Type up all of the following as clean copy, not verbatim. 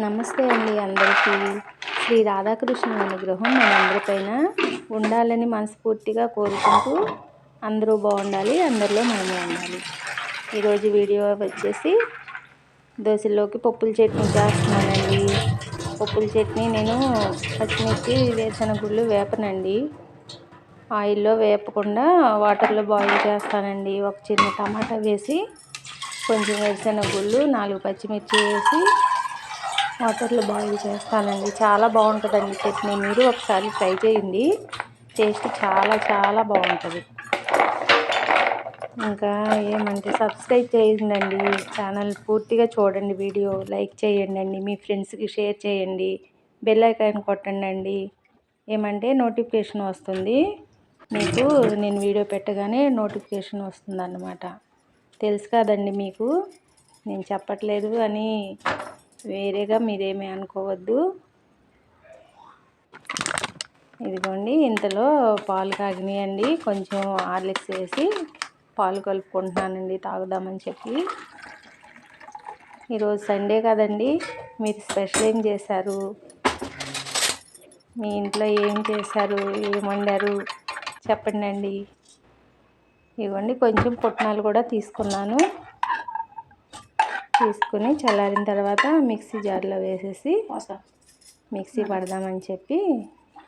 నమస్తే అండి అందరికీ. శ్రీ రాధాకృష్ణుల అనుగ్రహం మనందరిపైన ఉండాలని మనస్ఫూర్తిగా కోరుకుంటూ అందరూ బాగుండాలి, అందరిలో మనము ఉండాలి. ఈరోజు వీడియో వచ్చేసి దోశల్లోకి పప్పుల చట్నీ చేస్తున్నానండి. పప్పుల చట్నీ నేను పచ్చిమిర్చి వేరుశనగ వేపనండి. ఆయిల్లో వేపకుండా వాటర్లో బాయిల్ చేస్తానండి. ఒక చిన్న టమాటా వేసి కొంచెం వేరుశనగ 4 పచ్చిమిర్చి వేసి వాటర్లో బాయిల్ చేస్తానండి. చాలా బాగుంటుందండి చట్నీ. మీరు ఒకసారి ట్రై చేయండి. టేస్ట్ చాలా చాలా బాగుంటుంది. ఇంకా ఏమంటే సబ్స్క్రైబ్ చేయండి. ఛానల్ పూర్తిగా చూడండి. వీడియో లైక్ చేయండి. మీ ఫ్రెండ్స్కి షేర్ చేయండి. బెల్ ఐకాన్ కొట్టండి. ఏమంటే నోటిఫికేషన్ వస్తుంది. మీకు నేను వీడియో పెట్టగానే నోటిఫికేషన్ వస్తుందన్నమాట. తెలుసు కదండి మీకు. నేను చెప్పట్లేదు అని వేరేగా మీరేమీ అనుకోవద్దు. ఇదిగోండి, ఇంతలో పాలు కాగినాయండి. కొంచెం హార్లిక్స్ వేసి పాలు కలుపుకుంటున్నానండి తాగుదామని చెప్పి. ఈరోజు సండే కదండి. మీరు స్పెషల్ ఏం చేశారు? మీ ఇంట్లో ఏం చేశారు? ఏం వండారు చెప్పండి అండి. ఇవ్వండి, కొంచెం పుట్నాలు కూడా తీసుకున్నాను. తీసుకుని చల్లారిన తర్వాత మిక్సీ జార్లో వేసేసి మిక్సీ పడదామని చెప్పి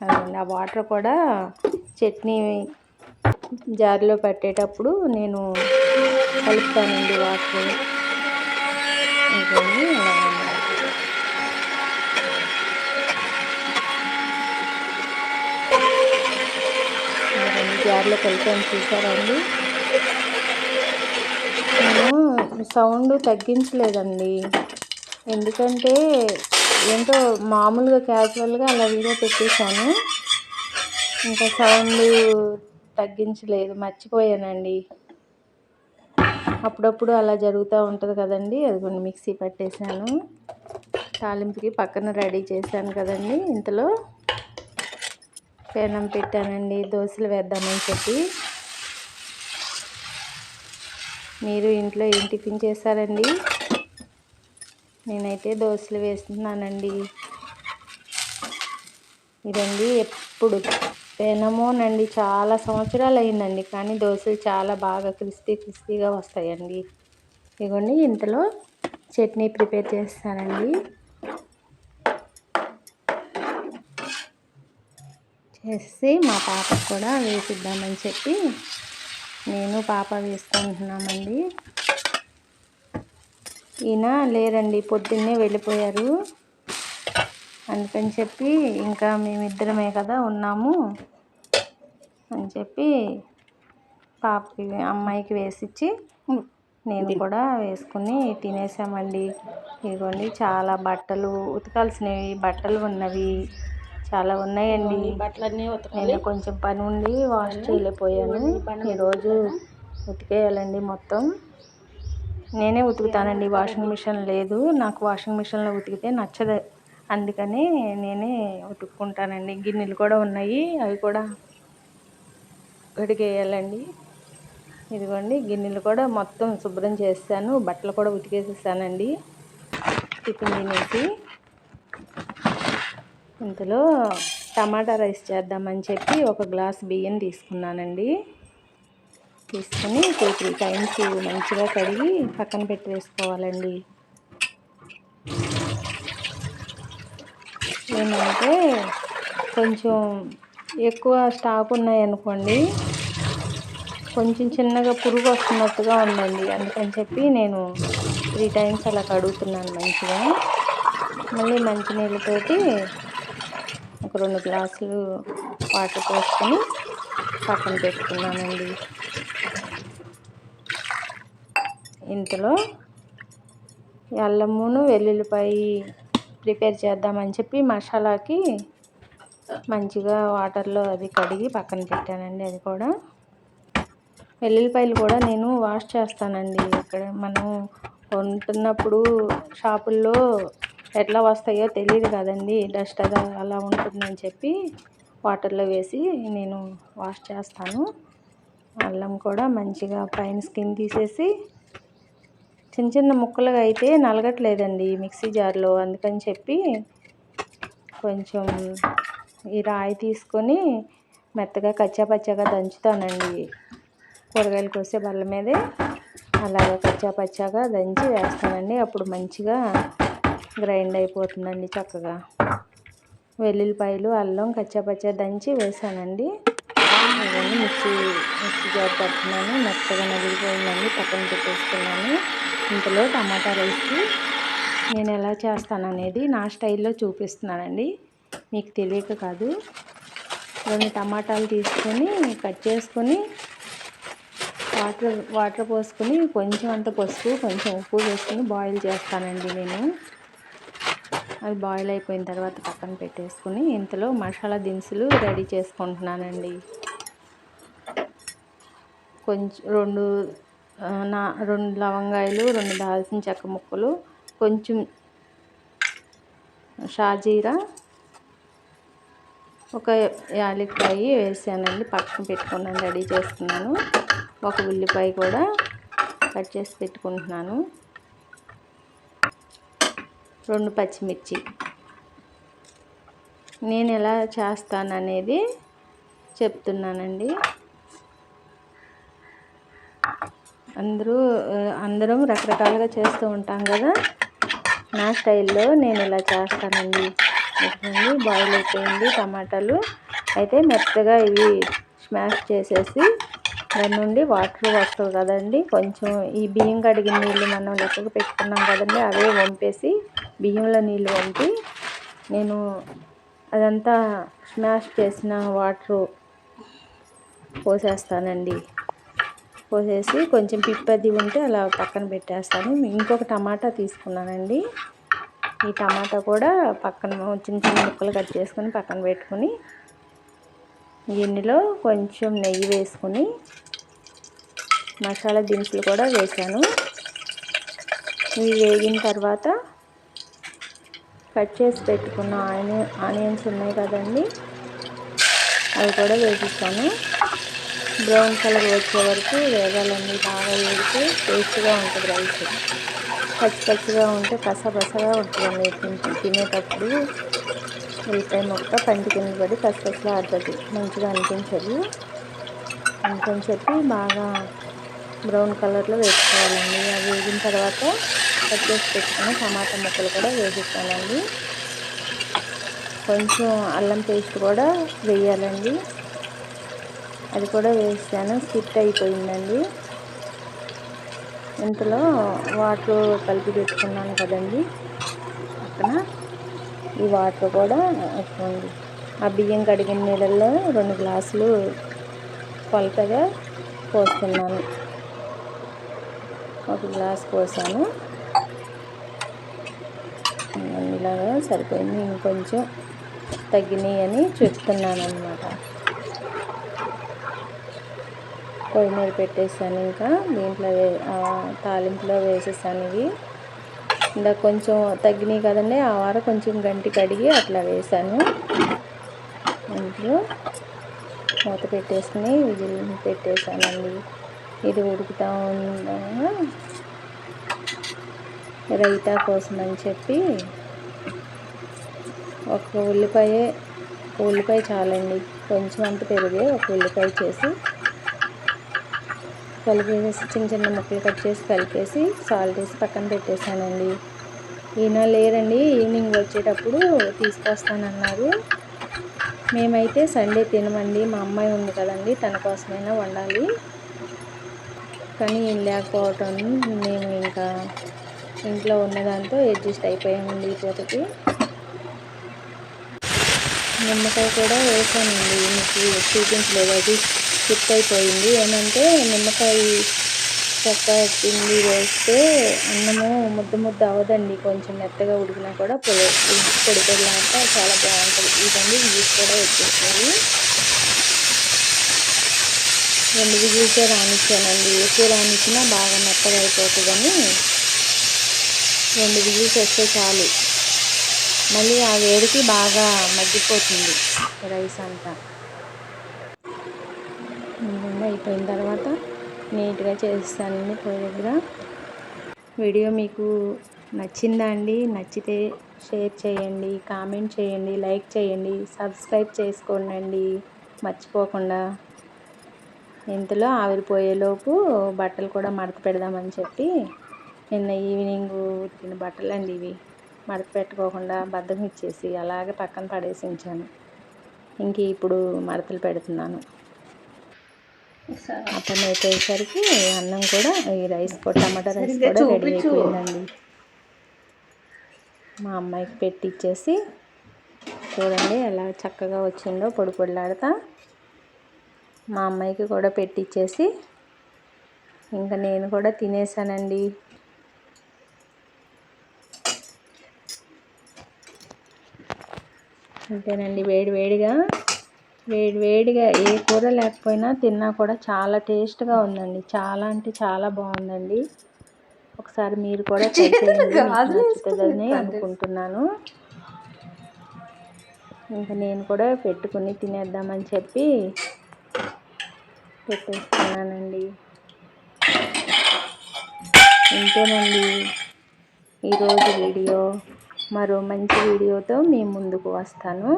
అదండి. ఆ వాటర్ కూడా చట్నీ జార్లో పెట్టేటప్పుడు నేను కలుపుతానండి వాటర్. ఇంకొన్ని జార్లో కలిపాను, చూసారండి. నేను సౌండ్ తగ్గించలేదండి. ఎందుకంటే ఏంటో మామూలుగా క్యాజువల్గా అలా వీడియో పెట్టేశాను. ఇంకా సౌండ్ తగ్గించలేదు, మర్చిపోయానండి. అప్పుడప్పుడు అలా జరుగుతూ ఉంటుంది కదండి. అది మిక్సీ పట్టేశాను. తాలింపుకి పక్కన రెడీ చేశాను కదండి. ఇంతలో పెనం పెట్టానండి దోశలు వేద్దామని చెప్పి. మీరు ఇంట్లో ఏం టిఫిన్ చేశారండి? నేనైతే దోశలు వేస్తున్నానండి. ఇదండి ఎప్పుడు పెనమోనండి, చాలా సంవత్సరాలు అయిందండి. కానీ దోశలు చాలా బాగా క్రిస్పీగా వస్తాయండి. ఇదిగోండి, ఇంతలో చట్నీ ప్రిపేర్ చేస్తానండి. చేసి మా పాపకు కూడా వేసిద్దామని చెప్పి నేను పాప వేసుకుంటున్నామండి. ఈయన లేరండి, పొద్దున్నే వెళ్ళిపోయారు. అందుకని చెప్పి ఇంకా మేమిద్దరమే కదా ఉన్నాము అని చెప్పి పాపకి అమ్మాయికి వేసిచ్చి నేను కూడా వేసుకుని తినేసామండి. ఇదిగోండి, చాలా బట్టలు ఉతకాల్సినవి బట్టలు ఉన్నవి చాలా ఉన్నాయండి. నేను కొంచెం పని ఉండి వాష్ చేయలేకపోయాను. ఈరోజు ఉతికేయాలండి మొత్తం. నేనే ఉతుకుతానండి, వాషింగ్ మిషన్ లేదు నాకు. వాషింగ్ మిషన్లో ఉతికితే నచ్చదు, అందుకని నేనే ఉతుక్కుంటానండి. గిన్నెలు కూడా ఉన్నాయి, అవి కూడా కడిగేయాలండి. ఇదిగోండి, గిన్నెలు కూడా మొత్తం శుభ్రం చేశాను. బట్టలు కూడా ఉతికేసేసానండి టిఫిన్ తినేసి. ఇంతలో టమాటా రైస్ చేద్దామని చెప్పి ఒక గ్లాస్ బియ్యం తీసుకున్నానండి. తీసుకుని 2-3 టైమ్స్ మంచిగా కడిగి పక్కన పెట్టి వేసుకోవాలండి. ఏమంటే కొంచెం ఎక్కువ స్టాక్ ఉన్నాయనుకోండి, కొంచెం చిన్నగా పురుగు వస్తున్నట్టుగా ఉందండి. అందుకని చెప్పి నేను 3 టైమ్స్ అలా కడుగుతున్నాను మంచిగా. మళ్ళీ మంచినీళ్ళతోటి ఒక 2 గ్లాసులు వాటర్ పోసుకొని పక్కన పెట్టుకున్నానండి. ఇంతలో అల్లమును వెల్లుల్లిపాయ ప్రిపేర్ చేద్దామని చెప్పి మసాలాకి మంచిగా వాటర్లో అది కడిగి పక్కన పెట్టానండి. అది కూడా వెల్లుల్లిపాయలు కూడా నేను వాష్ చేస్తానండి. ఇక్కడ మనం కొంటున్నప్పుడు షాపుల్లో ఎట్లా వస్తాయో తెలియదు కదండి, డస్ట్ అలా ఉంటుందని చెప్పి వాటర్లో వేసి నేను వాష్ చేస్తాను. అల్లం కూడా మంచిగా పైన స్కిన్ తీసేసి చిన్న చిన్న ముక్కలుగా అయితే నలగట్లేదండి మిక్సీ జార్లో. అందుకని చెప్పి కొంచెం ఈ రాయి తీసుకొని మెత్తగా కచ్చాపచ్చాగా దంచుతానండి. కూరగాయలు కోసే బల్ల మీదే అలాగా కచ్చాపచ్చాగా దంచి వేస్తానండి. అప్పుడు మంచిగా గ్రైండ్ అయిపోతుందండి చక్కగా. వెల్లుల్లిపాయలు, అల్లం కచ్చాపచ్చా దంచి వేసానండి. అవన్నీ మిక్సీ జార్ పడుతున్నాను. మెత్తగా నలిగిపోయిందండి. పక్కన పెట్టేసుకున్నాను. ఇంతలో టమాటా రైస్కి నేను ఎలా చేస్తాననేది నా స్టైల్లో చూపిస్తున్నానండి, మీకు తెలియక కాదు. 2 టమాటాలు తీసుకొని కట్ చేసుకొని వాటర్ పోసుకొని కొంచెం అంత పసుపు, కొంచెం ఉప్పు వేసుకొని బాయిల్ చేస్తానండి నేను. అది బాయిల్ అయిపోయిన తర్వాత పక్కన పెట్టేసుకుని ఇంతలో మసాలా దినుసులు రెడీ చేసుకుంటున్నానండి. కొంచెం 2 లవంగాయలు, 2 దాల్చిన చెక్క ముక్కలు, కొంచెం షాజీరా, ఒక యాలక్కాయ వేసానండి. పక్కన పెట్టుకున్నాను, రెడీ చేసుకున్నాను. ఒక ఉల్లిపాయ కూడా కట్ చేసి పెట్టుకుంటున్నాను. 2 పచ్చిమిర్చి. నేను ఎలా చేస్తాననేది చెప్తున్నానండి. అందరం రకరకాలుగా చేస్తూ ఉంటాం కదా, నా స్టైల్లో నేను ఇలా చేస్తానండి. బాయిల్ అయిపోయింది టమాటాలు. అయితే మెత్తగా ఇవి స్మాష్ చేసేసి దాని నుండి వాటర్ వస్తుంది కదండి, కొంచెం ఈ బియ్యం కడిగిన నీళ్ళు మనం లెక్కకు పెట్టుకున్నాం కదండి, అవే వంపేసి బియ్యంలో నీళ్ళు వంపి నేను అదంతా స్మాష్ చేసిన వాటరు పోసేస్తానండి. పోసేసి కొంచెం పిప్పది ఉంటే అలా పక్కన పెట్టేస్తాను. ఇంకొక టమాటా తీసుకున్నానండి. ఈ టమాటా కూడా పక్కన చిన్న చిన్న ముక్కలు కట్ చేసుకొని పక్కన పెట్టుకుని గిన్నెలో కొంచెం నెయ్యి వేసుకొని మసాలా దినుసులు కూడా వేసాను. ఇవి వేగిన తర్వాత కట్ చేసి పెట్టుకున్న ఆనియన్స్ ఉన్నాయి కదండి, అవి కూడా వేసిస్తాను. బ్రౌన్ కలర్ వచ్చే వరకు వేగాలండి. బాగా వేగితే టేస్ట్గా ఉంటుంది రైస్. పచ్చిగా ఉంటే కసగా ఉంటుందండి. తినేటప్పుడు ఉల్లిపాయ ముక్క పంటి కింద పడి కసలా ఆడుతుంది, మంచిగా అనిపించదు. అందుకని చెప్పి బాగా బ్రౌన్ కలర్లో వేసుకోవాలండి. అవి వేగిన తర్వాత కట్ చేసి పెట్టుకుని టమాటా ముక్కలు కూడా వేసిస్తానండి. కొంచెం అల్లం పేస్ట్ కూడా వేయాలండి, అది కూడా వేసాను. స్కిప్ అయిపోయిందండి. ఇంతలో వాటర్ కలిపి పెట్టుకున్నాను కదండి పక్కన, ఈ వాటర్ కూడా వేసుకోండి. ఆ బియ్యం కడిగిన నీళ్ళల్లో 2 గ్లాసులు కొలతగా పోస్తున్నాను. 1 గ్లాస్ పోసాను. ఇలాగా సరిపోయింది. ఇంకొంచెం తగ్గినాయి అని చెప్తున్నాను అన్నమాట. పొయ్యి మీద పెట్టేసాను. ఇంకా దీంట్లో తాలింపులో వేసేసాను. ఇవి ఇందాక కొంచెం తగ్గినాయి కదండి, ఆ వారం కొంచెం గంటి కడిగి అట్లా వేసాను. ఇంట్లో మూత పెట్టేసుకుని విజిల్ పెట్టేసానండి. ఇది ఉడుకుతూ ఉండగా రైతా కోసం అని చెప్పి ఒక ఉల్లిపాయ చాలండి, కొంచెం అంత పెరిగే ఒక ఉల్లిపాయ చేసి కలిపేసి చిన్న చిన్న ముక్కలు కట్ చేసి కలిపేసి సాల్ట్ వేసి పక్కన పెట్టేశానండి. ఈయన లేరండి, ఈవినింగ్ వచ్చేటప్పుడు తీసుకొస్తానన్నారు. మేమైతే సండే తినమండి, మా అమ్మాయి ఉంది కదండి, తన కోసమైనా వండాలి. కానీ లేకపోవటం మేము ఇంకా ఇంట్లో ఉన్నదాంతో అడ్జస్ట్ అయిపోయామండి. ఈ పూటకి నిమ్మకాయ కూడా వేసానండి, మీకు చూపించలేదు, అది స్కిప్ అయిపోయింది. ఏమంటే నిమ్మకాయ చెక్క పిండి వేస్తే అన్నము ముద్ద అవ్వదండి, కొంచెం మెత్తగా ఉడికినా కూడా పొడి లాగా చాలా బాగుంటుంది. ఇదండి విజిల్స్ కూడా వచ్చేసాయి. 2 విజిల్సే రానిచ్చానండి, ఎక్కువ రానిచ్చినా బాగా మెత్తగా అయిపోతుందని 2 విజిల్స్ వస్తే చాలు. మళ్ళీ ఆ వేడికి బాగా మగ్గిపోతుంది రైస్ అంతా. అయిపోయిన తర్వాత నీట్గా చేస్తానండి పొయ్యి దగ్గర. వీడియో మీకు నచ్చిందా అండి? నచ్చితే షేర్ చేయండి, కామెంట్ చేయండి, లైక్ చేయండి, సబ్స్క్రైబ్ చేసుకోండి మర్చిపోకుండా. ఇంతలో ఆవిరిపోయేలోపు బట్టలు కూడా మడత పెడదామని చెప్పి నిన్న ఈవినింగ్ ఉతికిన బట్టలండి ఇవి. మడత పెట్టుకోకుండా బద్ధకం ఇచ్చేసి అలాగే పక్కన పడేసి ఉంచాను. ఇంక ఇప్పుడు మడతలు పెడుతున్నాను. ఆ పని అయిపోయేసరికి అన్నం కూడా, ఈ రైస్ కూడా, టమాటా రైస్ కూడా రెడీ అయిపోయిందండి. మా అమ్మాయికి పెట్టిచ్చేసి చూడండి ఎలా చక్కగా వచ్చిందో పొడి పొడిలాడుతా. మా అమ్మాయికి కూడా పెట్టిచ్చేసి ఇంకా నేను కూడా తినేసానండి. అంతేనండి. వేడివేడిగా ఏ కూర లేకపోయినా తిన్నా కూడా చాలా టేస్ట్గా ఉందండి. చాలా అంటే చాలా బాగుందండి. ఒకసారి మీరు కూడా ట్రై చేయండి, మీకు నచ్చుతుందని అనుకుంటున్నాను. ఇంకా నేను కూడా పెట్టుకుని తినేద్దామని చెప్పి పెట్టేస్తున్నానండి. ఇంతేనండి ఈరోజు వీడియో. మరో మంచి వీడియోతో మీ ముందుకు వస్తాను.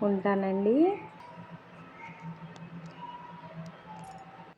ఉంటానండి.